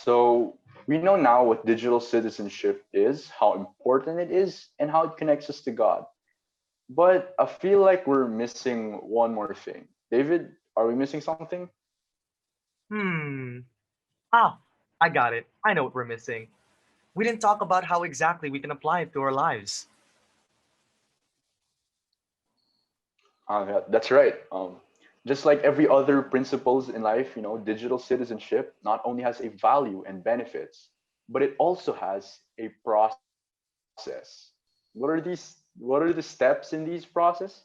So we know now what digital citizenship is, how important it is, and how it connects us to God. But I feel like we're missing one more thing. David, are we missing something? Hmm. Ah, I got it. I know what we're missing. We didn't talk about how exactly we can apply it to our lives. Yeah, that's right. Just like every other principles in life, digital citizenship not only has a value and benefits, but it also has a process. What are the steps in these process?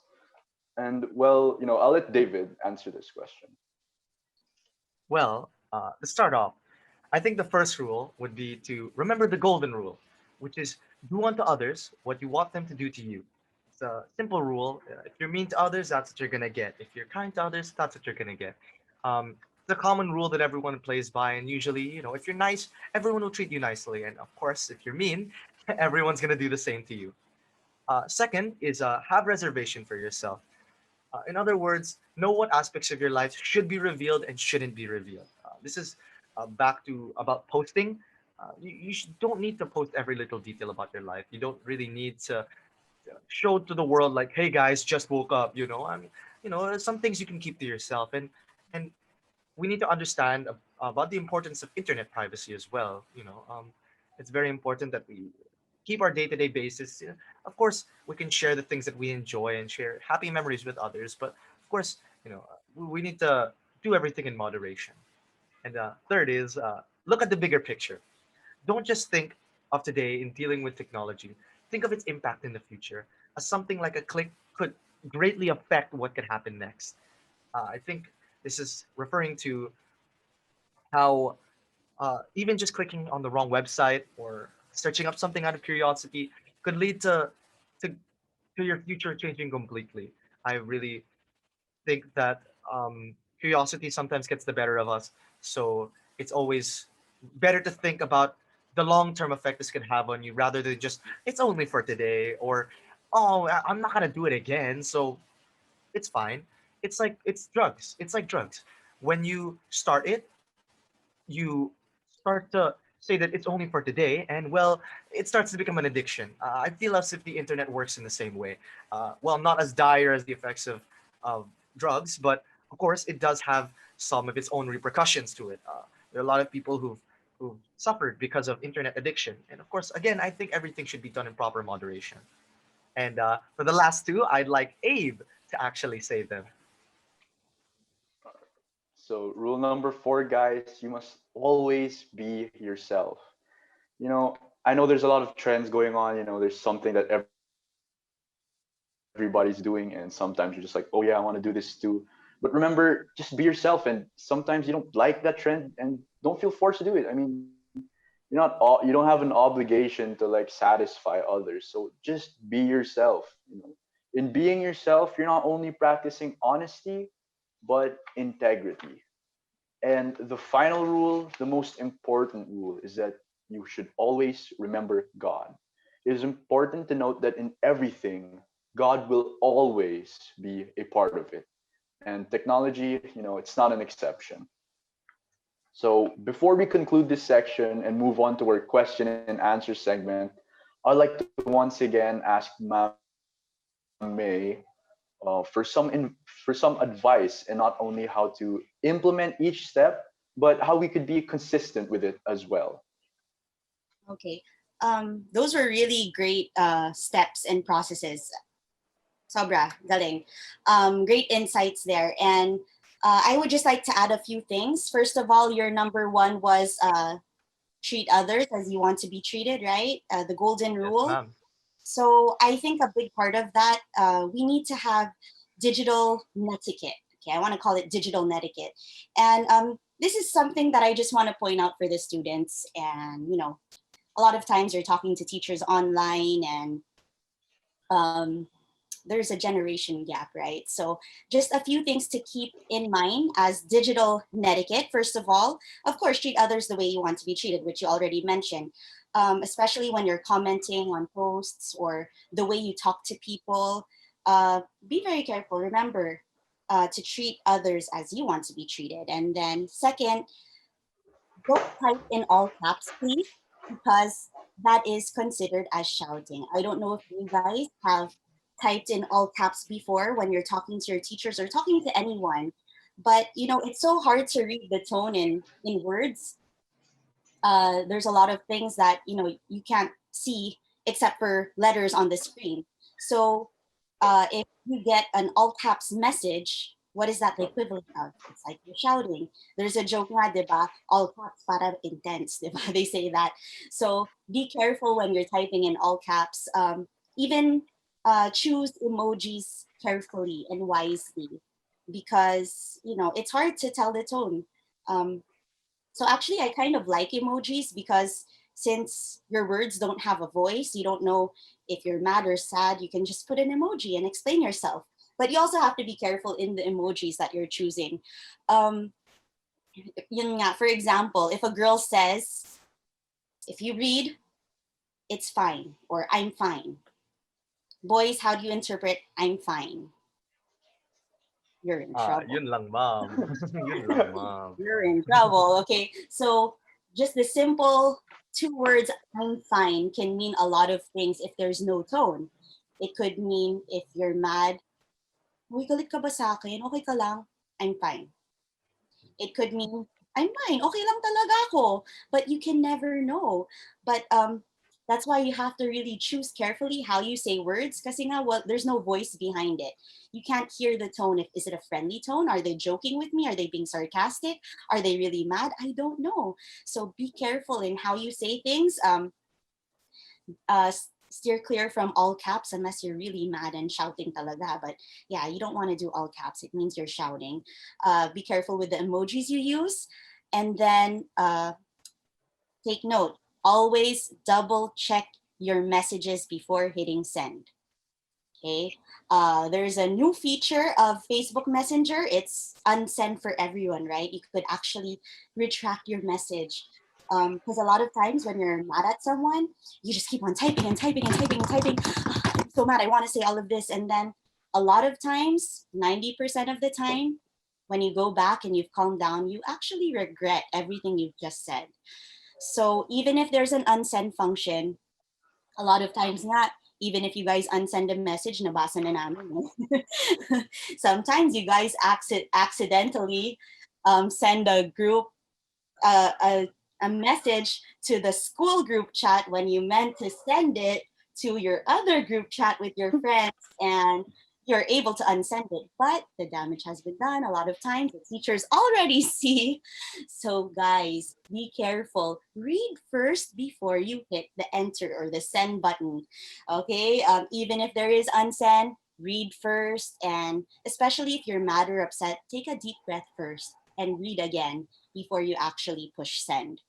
And well, I'll let David answer this question. Well, to start off, I think the first rule would be to remember the golden rule, which is do unto others what you want them to do to you. It's a simple rule. If you're mean to others, that's what you're gonna get. If you're kind to others, that's what you're gonna get. It's a common rule that everyone plays by, and usually, if you're nice, everyone will treat you nicely, and of course, if you're mean, everyone's gonna do the same to you. Second is have reservation for yourself. In other words, know what aspects of your life should be revealed and shouldn't be revealed. This is back to about posting. You don't need to post every little detail about your life. You don't really need to show to the world like, "Hey guys, just woke up." Some things you can keep to yourself, and we need to understand about the importance of internet privacy as well. It's very important that we keep our day-to-day basis. Of course, we can share the things that we enjoy and share happy memories with others, but of course, we need to do everything in moderation. And third is look at the bigger picture. Don't just think of today in dealing with technology. Think of its impact in the future, as something like a click could greatly affect what could happen next. I think this is referring to how even just clicking on the wrong website or searching up something out of curiosity could lead to, to your future changing completely. I really think that curiosity sometimes gets the better of us. So it's always better to think about the long term effect this could have on you rather than just, it's only for today, or, oh, I'm not going to do it again. So it's fine. It's drugs. It's like drugs. When you start it, you start to say that it's only for today, and well, it starts to become an addiction. I feel as if the internet works in the same way. Well, not as dire as the effects of drugs, but of course, it does have some of its own repercussions to it. There are a lot of people who've suffered because of internet addiction, and of course, again, I think everything should be done in proper moderation. And for the last two, I'd like Abe to actually say them. So rule number four, guys, you must always be yourself. I know there's a lot of trends going on. There's something that everybody's doing, and sometimes you're just like, oh yeah, I want to do this too. But remember, just be yourself. And sometimes you don't like that trend, and don't feel forced to do it. I mean, you don't have an obligation to like satisfy others. So just be yourself. In being yourself, you're not only practicing honesty, but integrity. And the final rule, the most important rule, is that you should always remember God. It is important to note that in everything, God will always be a part of it. And technology, it's not an exception. So before we conclude this section and move on to our question and answer segment, I'd like to once again ask Ma'am May for some advice, and not only how to implement each step, but how we could be consistent with it as well. Okay. Those were really great steps and processes. Sobra, galing. Great insights there. And I would just like to add a few things. First of all, your number one was treat others as you want to be treated, right? The golden Yes, rule. ma'am. So I think a big part of that, we need to have digital netiquette. Okay, I want to call it digital netiquette. And this is something that I just want to point out for the students. And, a lot of times you're talking to teachers online and um, there's a generation gap, right? So just a few things to keep in mind as digital netiquette. First of all, of course, treat others the way you want to be treated, which you already mentioned, especially when you're commenting on posts or the way you talk to people. Be very careful. Remember to treat others as you want to be treated. And then second, don't type in all caps, please, because that is considered as shouting. I don't know if you guys have typed in all caps before when you're talking to your teachers or talking to anyone, but it's so hard to read the tone in words. There's a lot of things that you can't see except for letters on the screen. So if you get an all caps message, what is that the equivalent of? It's like you're shouting. There's a joke nga, di ba? All caps para intense, di ba? They say that. So be careful when you're typing in all caps. Even choose emojis carefully and wisely because it's hard to tell the tone. Um, so actually, I kind of like emojis because since your words don't have a voice, you don't know if you're mad or sad, you can just put an emoji and explain yourself. But you also have to be careful in the emojis that you're choosing. Um, Yun nga, for example, if a girl says, if you read, it's fine, or I'm fine. Boys, how do you interpret I'm fine? You're in trouble. Yun lang, ma'am. Yun lang, ma'am. You're in trouble. Okay. So just the simple two words, I'm fine, can mean a lot of things if there's no tone. It could mean if you're mad, uy, galit ka ba sa akin? Okay ka lang? I'm fine. It could mean, I'm fine. Okay lang talaga ako. But you can never know. But that's why you have to really choose carefully how you say words kasi nga, well, there's no voice behind it. You can't hear the tone. Is it a friendly tone? Are they joking with me? Are they being sarcastic? Are they really mad? I don't know. So be careful in how you say things. Steer clear from all caps unless you're really mad and shouting talaga. But yeah, you don't want to do all caps. It means you're shouting. Be careful with the emojis you use. And then take note, always double check your messages before hitting send. Okay. There's a new feature of Facebook Messenger. It's unsend for everyone, right? You could actually retract your message. Because a lot of times when you're mad at someone, you just keep on typing and typing and typing and typing. I'm so mad. I want to say all of this. And then a lot of times, 90% of the time, when you go back and you've calmed down, you actually regret everything you've just said. So even if there's an unsend function, a lot of times nga, even if you guys unsend a message, nabasa na namin. Sometimes you guys accidentally send a group, uh, a, a message to the school group chat when you meant to send it to your other group chat with your friends, and you're able to unsend it, but the damage has been done. A lot of times the teachers already see. So guys, be careful. Read first before you hit the enter or the send button. Okay, even if there is unsend, read first, and especially if you're mad or upset, take a deep breath first and read again before you actually push send.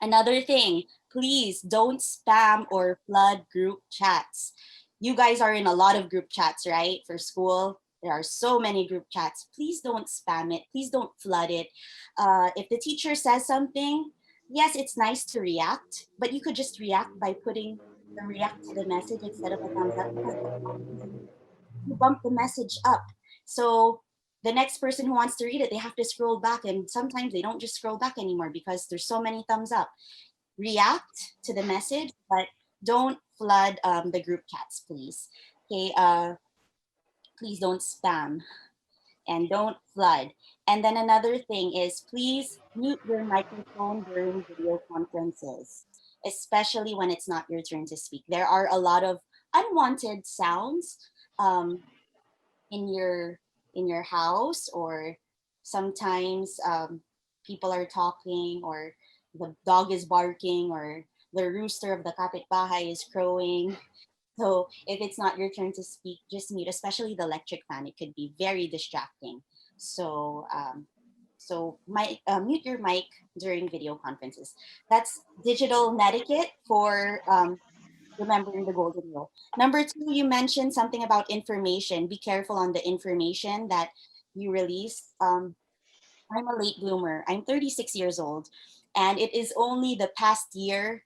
Another thing, please don't spam or flood group chats. You guys are in a lot of group chats, right? For school, there are so many group chats. Please don't spam it. Please don't flood it. If the teacher says something, yes, it's nice to react, but you could just react by putting the react to the message instead of a thumbs up because you bump the message up. So the next person who wants to read it, they have to scroll back. And sometimes they don't just scroll back anymore because there's so many thumbs up. React to the message, but don't flood the group chats, please. Okay, please don't spam and don't flood. And then another thing is please mute your microphone during video conferences, especially when it's not your turn to speak. There are a lot of unwanted sounds um, in your house, or sometimes people are talking, or the dog is barking, or the rooster of the kapitbahay is crowing. So if it's not your turn to speak, just mute, especially the electric fan. It could be very distracting. So mute your mic during video conferences. That's digital netiquette for remembering the golden rule. Number two, you mentioned something about information. Be careful on the information that you release. I'm a late bloomer. I'm 36 years old, and it is only the past year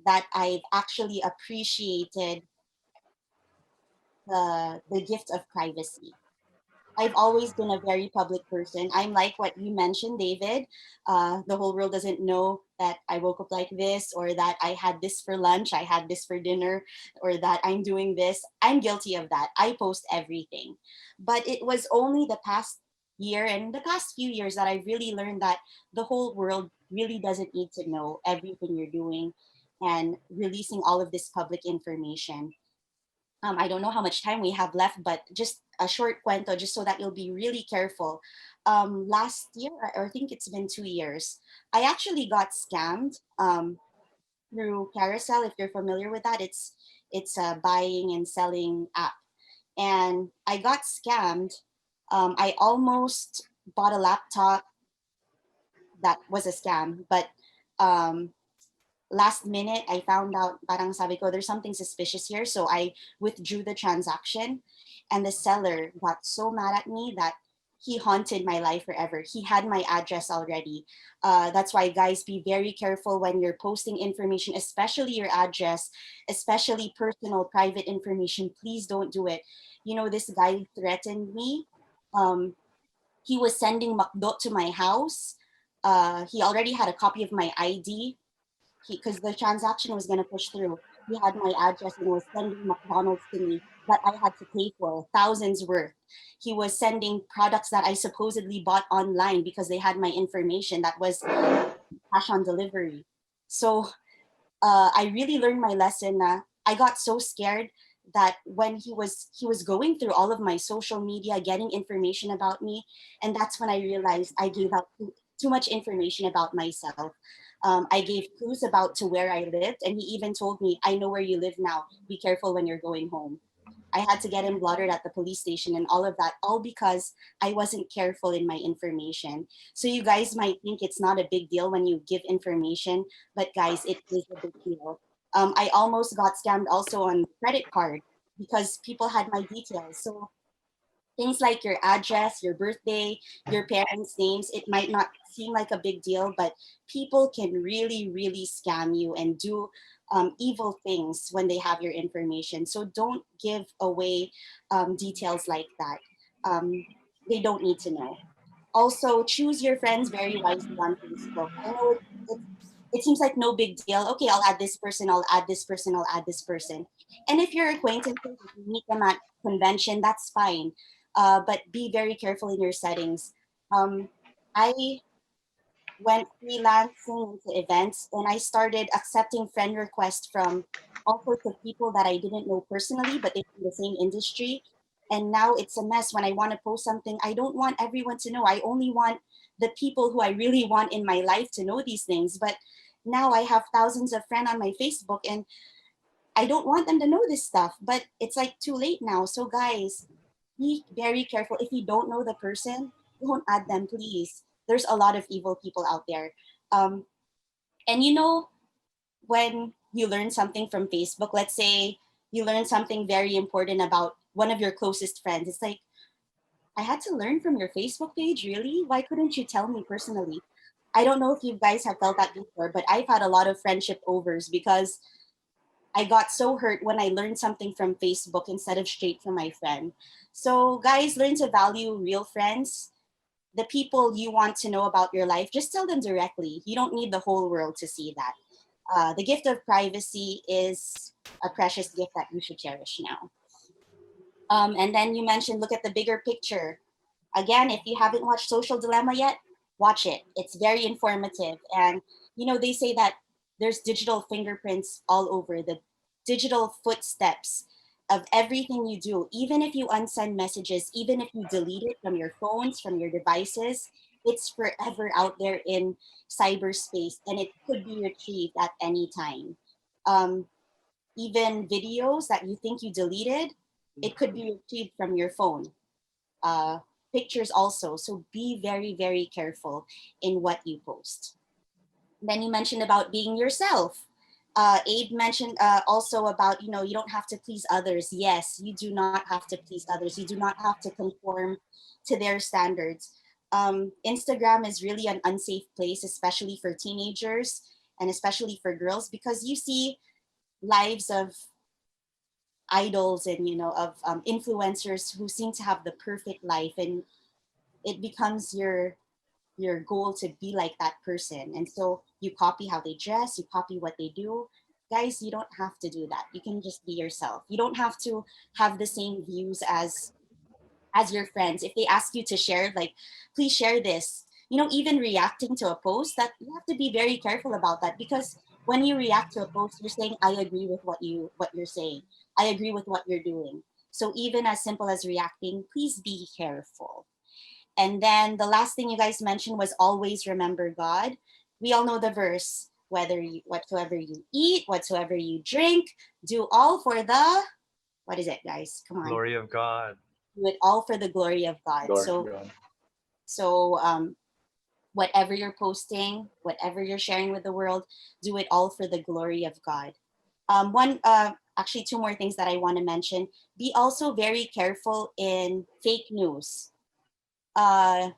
that I've actually appreciated the gift of privacy. I've always been a very public person. I'm like what you mentioned, David. The whole world doesn't know that I woke up like this, or that I had this for lunch, I had this for dinner, or that I'm doing this. I'm guilty of that. I post everything. But it was only the past year and the past few years that I really learned that the whole world really doesn't need to know everything you're doing and releasing all of this public information. I don't know how much time we have left, but just a short cuento, just so that you'll be really careful. Last year, or I think it's been 2 years, I actually got scammed through Carousel. If you're familiar with that, it's a buying and selling app, and I got scammed. I almost bought a laptop that was a scam, but um, last minute I found out, parang sabi ko, there's something suspicious here, so I withdrew the transaction, and the seller got so mad at me that he haunted my life forever. He had my address already. That's why, guys, be very careful when you're posting information, especially your address, especially personal private information. Please don't do it. You know, this guy threatened me. um, he was sending McDo to my house. He already had a copy of my ID, because the transaction was going to push through. He had my address and was sending McDonald's to me that I had to pay for, thousands worth. He was sending products that I supposedly bought online because they had my information that was cash on delivery. So I really learned my lesson. I got so scared that when he was going through all of my social media, getting information about me, and that's when I realized I gave out too much information about myself. I gave clues about to where I lived, and he even told me, "I know where you live now. Be careful when you're going home." I had to get him blotted at the police station and all of that, all because I wasn't careful in my information. So you guys might think it's not a big deal when you give information, but guys, it is a big deal. I almost got scammed also on credit card because people had my details. So things like your address, your birthday, your parents' names, it might not seem like a big deal, but people can really, really scam you and do evil things when they have your information. So don't give away details like that. They don't need to know. Also, choose your friends very wisely on Facebook. I know it seems like no big deal. Okay, I'll add this person, I'll add this person, I'll add this person. And if you're acquaintances, if you meet them at convention, that's fine. But be very careful in your settings. I went freelancing into events, and I started accepting friend requests from all sorts of people that I didn't know personally, but they're in the same industry. And now it's a mess. When I want to post something, I don't want everyone to know. I only want the people who I really want in my life to know these things. But now I have thousands of friends on my Facebook, and I don't want them to know this stuff. But it's like too late now. So guys, be very careful. If you don't know the person, don't add them, please. There's a lot of evil people out there. Um, and you know, when you learn something from Facebook, let's say you learn something very important about one of your closest friends, it's like, I had to learn from your Facebook page, really? Why couldn't you tell me personally? I don't know if you guys have felt that before, but I've had a lot of friendship overs because I got so hurt when I learned something from Facebook instead of straight from my friend. So, guys, learn to value real friends, the people you want to know about your life. Just tell them directly. You don't need the whole world to see that. The gift of privacy is a precious gift that you should cherish now. And then you mentioned look at the bigger picture. Again, if you haven't watched Social Dilemma yet, watch it. It's very informative. And, you know, they say that there's digital fingerprints all over, the digital footsteps of everything you do. Even if you unsend messages, even if you delete it from your phones, from your devices, it's forever out there in cyberspace and it could be retrieved at any time. Um, Even videos that you think you deleted, it could be retrieved from your phone. uh, Pictures also. So be very, very careful in what you post. Then you mentioned about being yourself. Abe mentioned also about, you know, you don't have to please others. Yes, you do not have to please others. You do not have to conform to their standards. Instagram is really an unsafe place, especially for teenagers and especially for girls, because you see lives of idols and of influencers who seem to have the perfect life, and it becomes your goal to be like that person, and so you copy how they dress, you copy what they do. Guys, you don't have to do that. You can just be yourself. You don't have to have the same views as your friends. If they ask you to share, like, please share this, even reacting to a post, that you have to be very careful about that, because when you react to a post, you're saying, I agree with what you're saying, I agree with what you're doing. So even as simple as reacting, please be careful. And then the last thing you guys mentioned was always remember God. We all know the verse, whatsoever you eat, whatsoever you drink, do all for the, what is it, guys? Come on. Glory of God. Do it all for the glory of God. Lord So, God. so whatever you're posting, whatever you're sharing with the world, do it all for the glory of God. Actually, two more things that I want to mention. Be also very careful in fake news. Uh,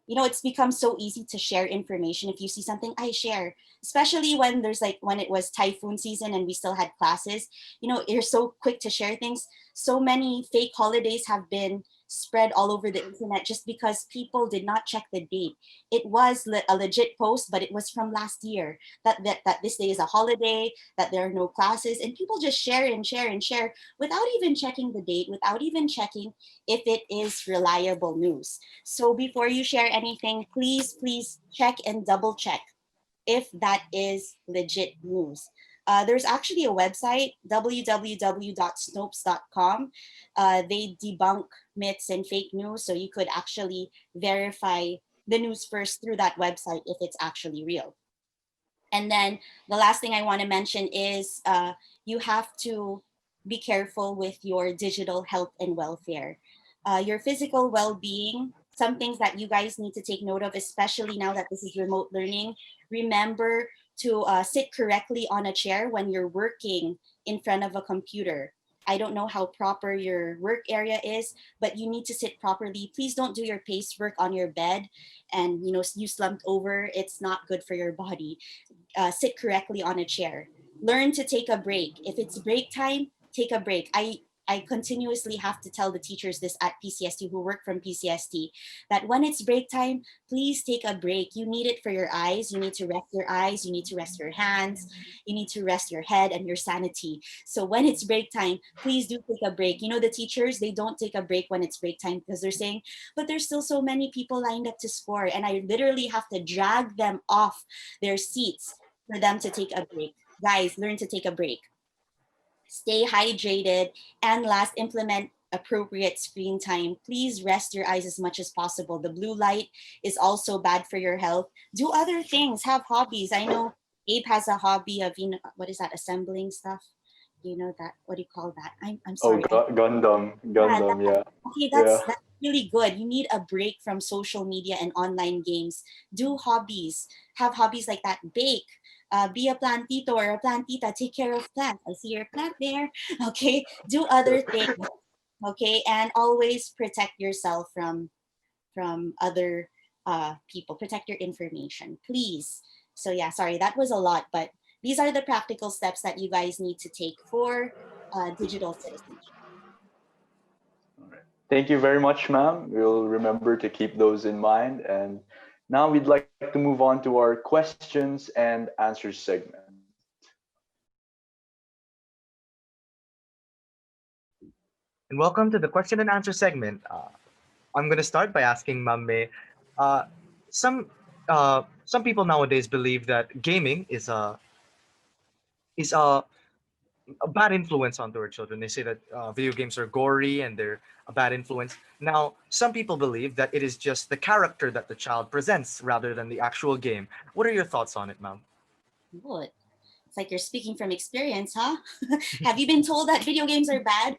it's become so easy to share information. If you see something, I share, especially when when it was typhoon season and we still had classes. You're so quick to share things. So many fake holidays have been spread all over the internet just because people did not check the date. It was a legit post, but it was from last year, that this day is a holiday, that there are no classes, and people just share and share and share without even checking the date, without even checking if it is reliable news. So before you share anything, please check and double check if that is legit news. There's actually a website, www.snopes.com. They debunk myths and fake news, so you could actually verify the news first through that website if it's actually real. And then the last thing I want to mention is you have to be careful with your digital health and welfare. Your physical well being, some things that you guys need to take note of, especially now that this is remote learning. Remember to sit correctly on a chair when you're working in front of a computer. I don't know how proper your work area is, but you need to sit properly. Please don't do your pace work on your bed and you slumped over. It's not good for your body. Sit correctly on a chair. Learn to take a break. If it's break time, take a break. I continuously have to tell the teachers this at PCST who work from PCST that when it's break time, please take a break. You need it for your eyes. You need to rest your eyes. You need to rest your hands. You need to rest your head and your sanity. So when it's break time, please do take a break. The teachers, they don't take a break when it's break time because they're saying, but there's still so many people lined up to score. And I literally have to drag them off their seats for them to take a break. Guys, learn to take a break. Stay hydrated. And last, implement appropriate screen time. Please rest your eyes as much as possible. The blue light is also bad for your health. Do other things, have hobbies. I know Abe has a hobby of, what is that, assembling stuff? That, what do you call that? I'm Oh, sorry. Gundam. Yeah, Gundam, yeah. okay, Yeah. that's really good. You need a break from social media and online games. Do hobbies. Have hobbies like that. Bake. Be a plantito or a plantita. Take care of plants. I see your plant there. Okay. Do other things. Okay, and always protect yourself from other people. Protect your information, please. So yeah, sorry, that was a lot, but these are the practical steps that you guys need to take for digital citizenship. All right. Thank you very much, ma'am. We'll remember to keep those in mind. And now we'd like to move on to our questions and answers segment. And welcome to the question and answer segment. I'm going to start by asking Mamme. Uh, some some people nowadays believe that gaming is a bad influence onto our children. They say that video games are gory and they're a bad influence. Now, some people believe that it is just the character that the child presents rather than the actual game. What are your thoughts on it, ma'am? Good. It's like you're speaking from experience, huh? Have you been told that video games are bad?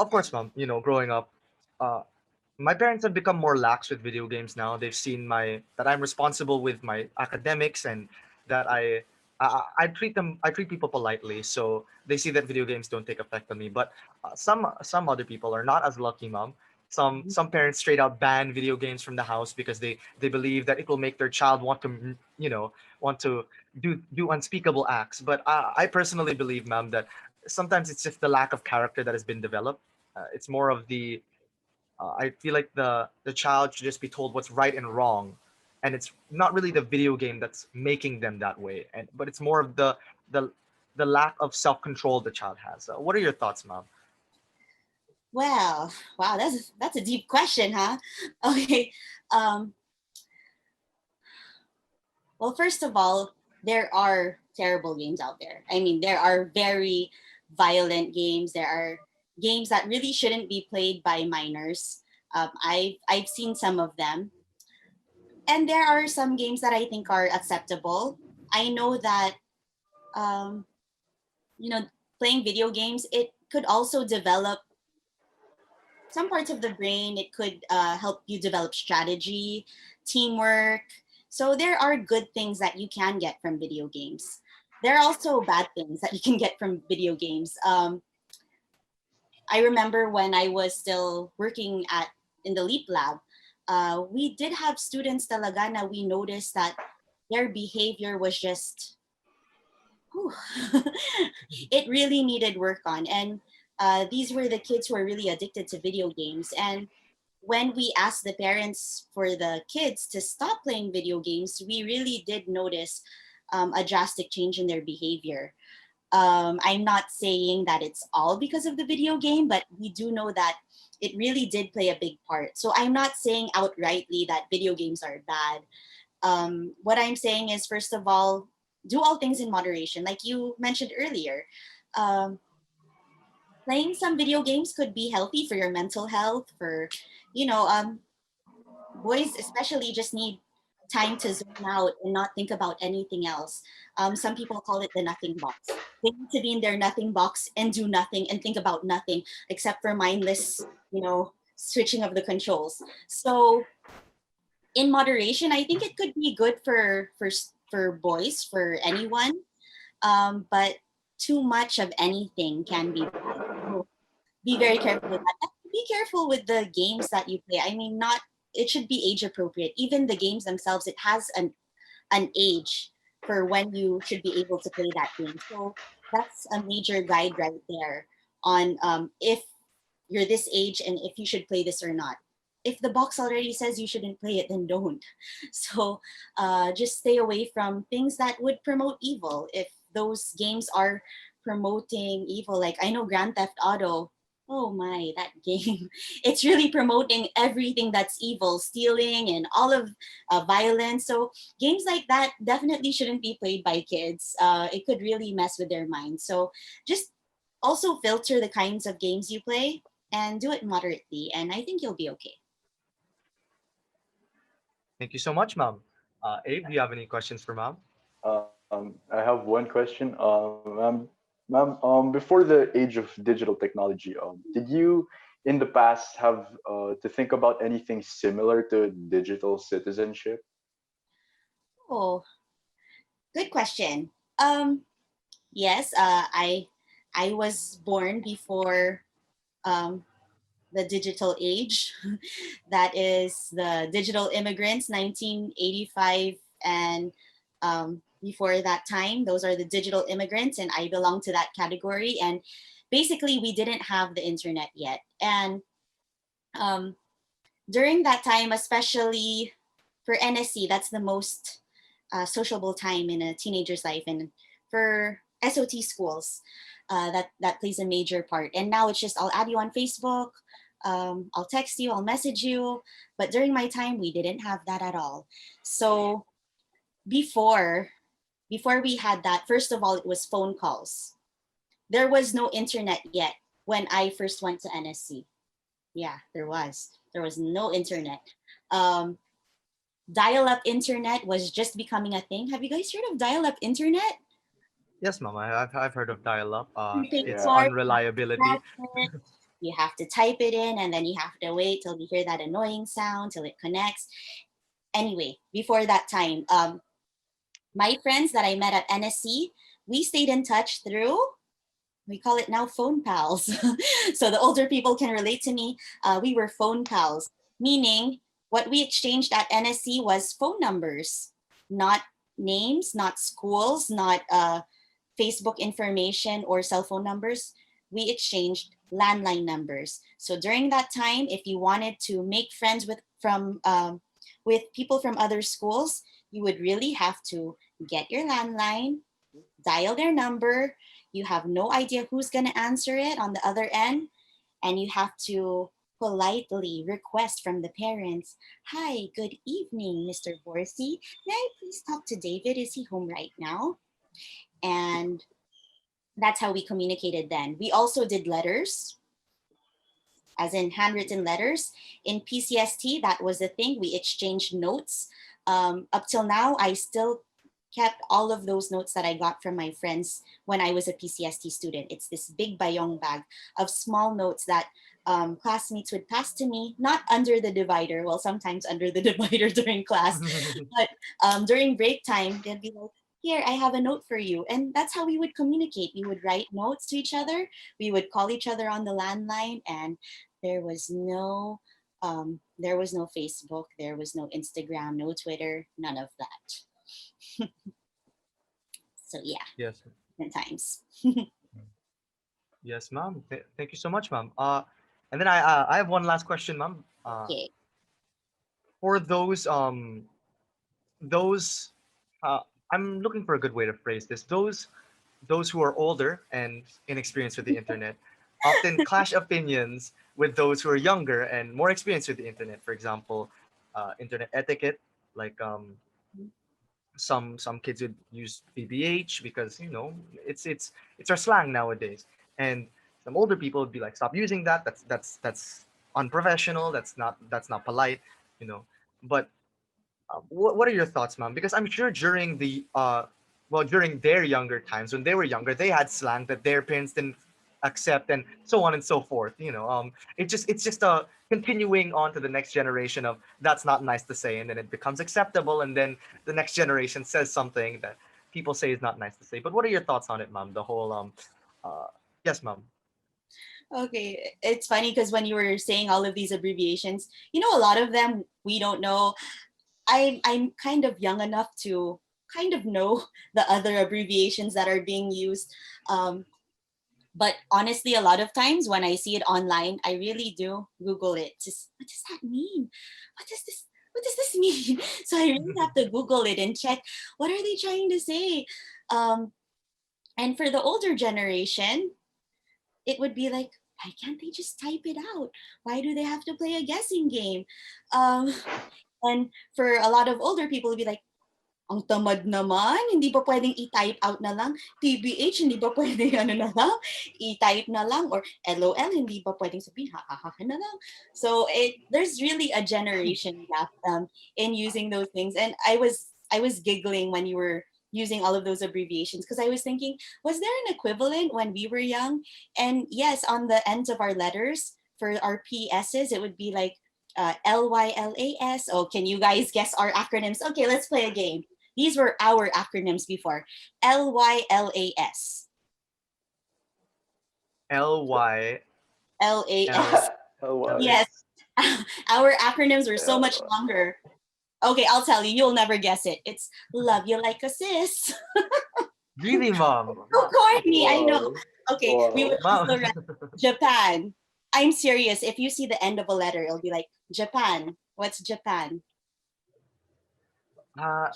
Of course, ma'am. Growing up, uh, my parents have become more lax with video games now. They've seen that I'm responsible with my academics and that I treat people politely. So they see that video games don't take effect on me. But some other people are not as lucky, mom. Some parents straight out ban video games from the house because they believe that it will make their child want to do unspeakable acts. But I personally believe, ma'am, that sometimes it's just the lack of character that has been developed. It's more of the I feel like the child should just be told what's right and wrong, and it's not really the video game that's making them that way, and but it's more of the the lack of self control the child has. What are your thoughts, mom? Well, wow, that's a deep question, huh? Okay. Um, well, first of all, there are terrible games out there. I mean, there are very violent games. There are games that really shouldn't be played by minors. I've seen some of them, and there are some games that I think are acceptable. I know that um, you know, playing video games, it could also develop some parts of the brain. It could help you develop strategy, teamwork. So there are good things that you can get from video games. There are also bad things that you can get from video games. I remember when I was still working at in the Leap Lab, we did have students talaga na we noticed that their behavior was just whew, it really needed work on. And these were the kids who are really addicted to video games. And when we asked the parents for the kids to stop playing video games, we really did notice a drastic change in their behavior. I'm not saying that it's all because of the video game, but we do know that it really did play a big part. So I'm not saying outrightly that video games are bad. What I'm saying is, first of all, do all things in moderation. Like you mentioned earlier, um, playing some video games could be healthy for your mental health. For you know, boys especially just need time to zone out and not think about anything else. Some people call it the nothing box. They need to be in their nothing box and do nothing and think about nothing except for mindless, switching of the controls. So in moderation, I think it could be good for boys, for anyone. But too much of anything can be bad. So be very careful with that. And be careful with the games that you play. I mean, not it should be age appropriate. Even the games themselves, it has an age for when you should be able to play that game. So that's a major guide right there on if you're this age and if you should play this or not. If the box already says you shouldn't play it, then don't. So just stay away from things that would promote evil. If those games are promoting evil, like I know Grand Theft Auto, oh my, that game, it's really promoting everything that's evil, stealing and all of violence. So games like that definitely shouldn't be played by kids. It could really mess with their minds. So just also filter the kinds of games you play and do it moderately, and I think you'll be okay. Thank you so much, mom. Abe, do you have any questions for mom? I have one question. Ma'am, before the age of digital technology, did you in the past have to think about anything similar to digital citizenship? Oh, good question. Yes, I was born before um, the digital age. That is the digital immigrants, 1985, and before that time, those are the digital immigrants, and I belong to that category. And basically, we didn't have the internet yet, and um, during that time, especially for NSC, that's the most sociable time in a teenager's life, and for SOT schools, that plays a major part. And now it's just I'll add you on Facebook, I'll text you, I'll message you. But during my time, we didn't have that at all. So before before we had that, first of all, it was phone calls. There was no internet yet when I first went to NSC. Yeah, there was no internet. um, Dial-up internet was just becoming a thing. Have you guys heard of dial-up internet? Yes, mom. I've heard of dial-up. You pay Its Yeah. for it, unreliability. it, you have to type it in, and then you have to wait till you hear that annoying sound till it connects. Anyway, before that time, my friends that I met at NSC, we stayed in touch through, we call it now phone pals. So the older people can relate to me. We were phone pals, meaning what we exchanged at NSC was phone numbers, not names, not schools, not Facebook information or cell phone numbers, we exchanged landline numbers. So during that time, if you wanted to make friends with people from other schools, you would really have to get your landline, dial their number. You have no idea who's going to answer it on the other end, and you have to politely request from the parents, "Hi, good evening, Mr. Borsi. May I please talk to David? Is he home right now?" And that's how we communicated then. We also did letters, as in handwritten letters. In PCST, that was the thing. We exchanged notes. Up till now, I still kept all of those notes that I got from my friends when I was a PCST student. It's this big bayong bag of small notes that classmates would pass to me, not under the divider, well, sometimes under the divider during class, but during break time, they'd be like, "Here, I have a note for you." And that's how we would communicate. We would write notes to each other. We would call each other on the landline, and there was no Facebook, there was no Instagram, no Twitter, none of that. So yeah, Yes. different times. Yes, ma'am. Thank you so much, ma'am. And then I have one last question, ma'am. Okay. For those uh I'm looking for a good way to phrase this. Those who are older and inexperienced with the internet often clash opinions with those who are younger and more experienced with the internet. For example, internet etiquette, like some kids would use BBH because it's our slang nowadays, and some older people would be like, stop using that. That's unprofessional. That's not polite, you know. But what are your thoughts, ma'am? Because I'm sure during during their younger times, when they were younger, they had slang that their parents didn't accept, and so on and so forth. It's just a continuing on to the next generation of that's not nice to say, and then it becomes acceptable, and then the next generation says something that people say is not nice to say. But what are your thoughts on it, ma'am? The whole uh, yes, ma'am. Okay, it's funny because when you were saying all of these abbreviations, a lot of them we don't know. I'm kind of young enough to kind of know the other abbreviations that are being used. Um, but honestly, a lot of times when I see it online, I really do Google it. Just, what does that mean? What does this? What does this mean? So I really have to Google it and check, what are they trying to say. Um, and for the older generation, it would be like, why can't they just type it out? Why do they have to play a guessing game? Um, and for a lot of older people, it'd be like, ang tamad naman, hindi ba pwedeng i-type out na lang? TBH, hindi ba pwedeng ano na lang? I-type na lang? Or LOL, hindi ba pwedeng sabihin, ha ha ha na lang? So there's really a generation gap in using those things. And I was giggling when you were using all of those abbreviations because I was thinking, was there an equivalent when we were young? And yes, on the ends of our letters for our PSs, it would be like LYLAS. Oh, can you guys guess our acronyms? Okay, let's play a game. These were our acronyms before. LYLAS. LY LAS. Oh, wow. Yes. Our acronyms were so much longer. Okay, I'll tell you, you'll never guess it. It's love you like a sis. Really, mom? So corny, I know. Wow. Okay, we Wow. would Mom. also write Japan. I'm serious. If you see the end of a letter, it'll be like Japan. What's Japan? uh,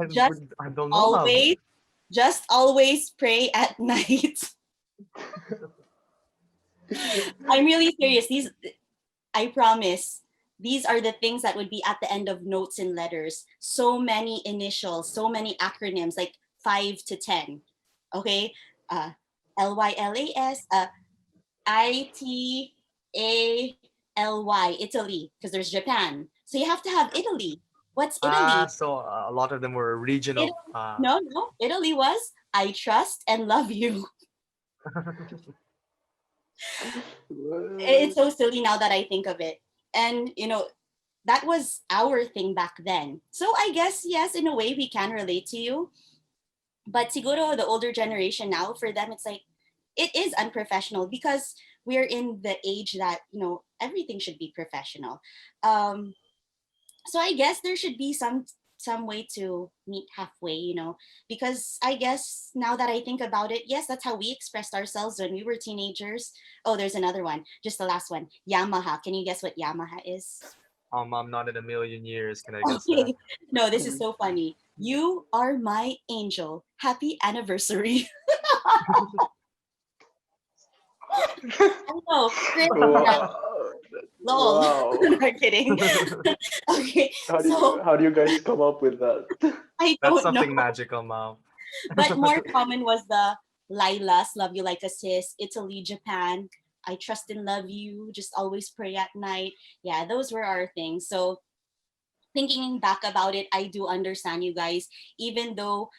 Just, just I don't know, mom. always, just always pray at night. I'm really serious. I promise, these are the things that would be at the end of notes and letters. So many initials, so many acronyms, like 5 to 10. Okay, uh, LYLAS, ITALY, Italy, because there's Japan. So you have to have Italy. What's Italy? So a lot of them were Italy? regional. No. Italy was I trust and love you. It's so silly now that I think of it. And that was our thing back then. So I guess yes, in a way we can relate to you. But siguro the older generation now, for them it's like it is unprofessional because we're in the age that everything should be professional. So I guess there should be some some way to meet halfway, because I guess now that I think about it, yes, that's how we expressed ourselves when we were teenagers. Oh, there's another one, just the last one. Yamaha. Can you guess what Yamaha is? I'm not in a million years. Can I guess that? Okay. No, this is so funny. You are my angel. Happy anniversary. I know, Chris. Wow. Lol. Wow. Not kidding. Okay, so How do you guys come up with that? I That's don't know. something magical, mom. But more common was the Lilas, love you like a sis, Italy, Japan, I trust and love you, just always pray at night. Yeah, those were our things. So thinking back about it, I do understand you guys, even though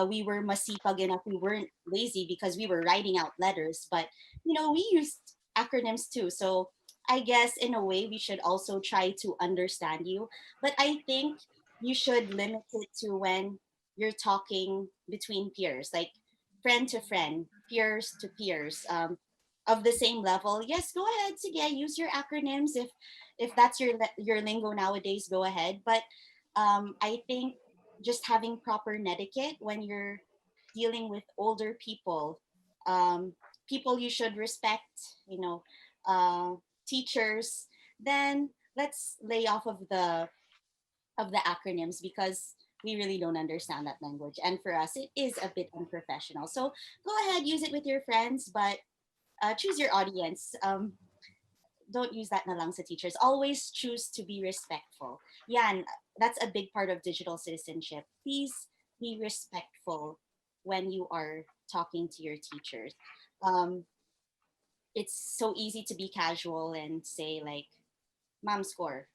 we were masipag enough, we weren't lazy because we were writing out letters, but we used acronyms too. So I guess in a way we should also try to understand you. But I think you should limit it to when you're talking between peers, like friend to friend, peers to peers, of the same level. Yes, go ahead, sige, use your acronyms if that's your lingo nowadays, go ahead. But I think just having proper netiquette when you're dealing with older people, um, people you should respect, uh, teachers, then let's lay off of the acronyms because we really don't understand that language. And for us, it is a bit unprofessional. So go ahead, use it with your friends, but choose your audience. Don't use that na lang sa teachers. Always choose to be respectful. Yan, that's a big part of digital citizenship. Please be respectful when you are talking to your teachers. Um, it's so easy to be casual and say like, "Mom score,"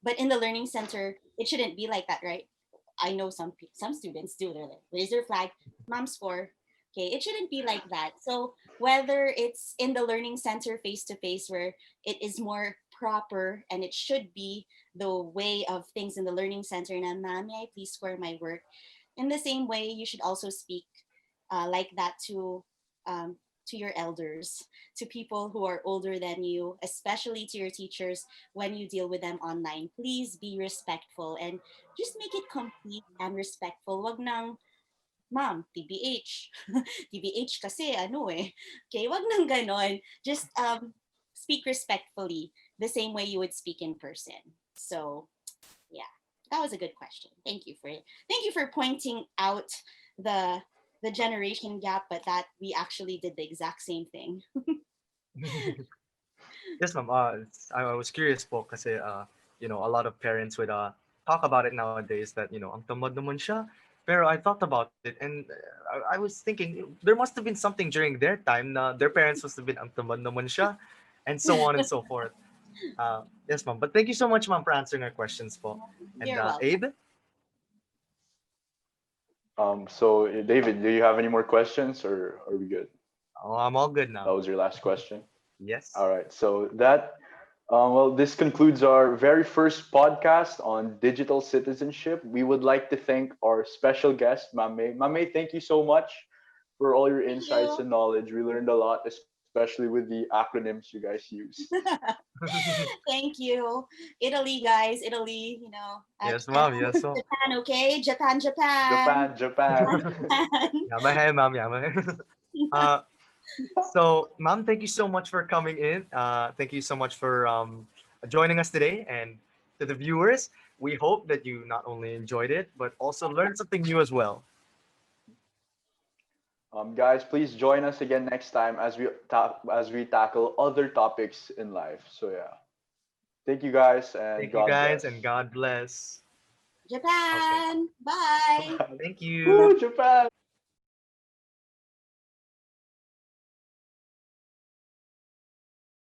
but in the learning center, it shouldn't be like that, right? I know some students do. They're like, raise their flag, mom score. Okay, it shouldn't be like that. So whether it's in the learning center face to face where it is more proper and it should be the way of things in the learning center, na ma'am, may I please score my work? In the same way, you should also speak like that um, to your elders, to people who are older than you, especially to your teachers when you deal with them online. Please be respectful and just make it complete and respectful. Wag nang, ma'am, TBH. TBH kasi ano eh. Okay, wag nang ganon. Just speak respectfully the same way you would speak in person. So, yeah, that was a good question. Thank you for pointing out the the generation gap, but that we actually did the exact same thing. Yes, ma'am. I was curious po kasi a lot of parents would talk about it nowadays that ang tamad naman siya. Pero I thought about it and I was thinking there must have been something during their time na their parents must have been ang tamad naman siya and so on and so forth. Yes, ma'am. But thank you so much, ma'am, for answering our questions po. And You're welcome. Abe? So David, do you have any more questions, or are we good? Oh, I'm all good That now. was your last question. Yes. All right. So this concludes our very first podcast on digital citizenship. We would like to thank our special guest, Mame. Mame, thank you so much for all your Thank insights you. and knowledge. We learned a lot, especially with the acronyms you guys use. Thank you. Italy, guys. Italy, Yes, and ma'am. Yes, ma'am. Japan, okay? Japan, Japan. Japan, Japan. Japan. Yamahe, ma'am. Yamahe. uh, So, ma'am, thank you so much for coming in. Thank you so much for joining us today. And to the viewers, we hope that you not only enjoyed it, but also learned something new as well. Guys, please join us again next time as we tackle other topics in life. So yeah, thank you guys and Thank you, God guys, and bless. God bless. Okay. Japan. Bye. Thank you. Woo, Japan!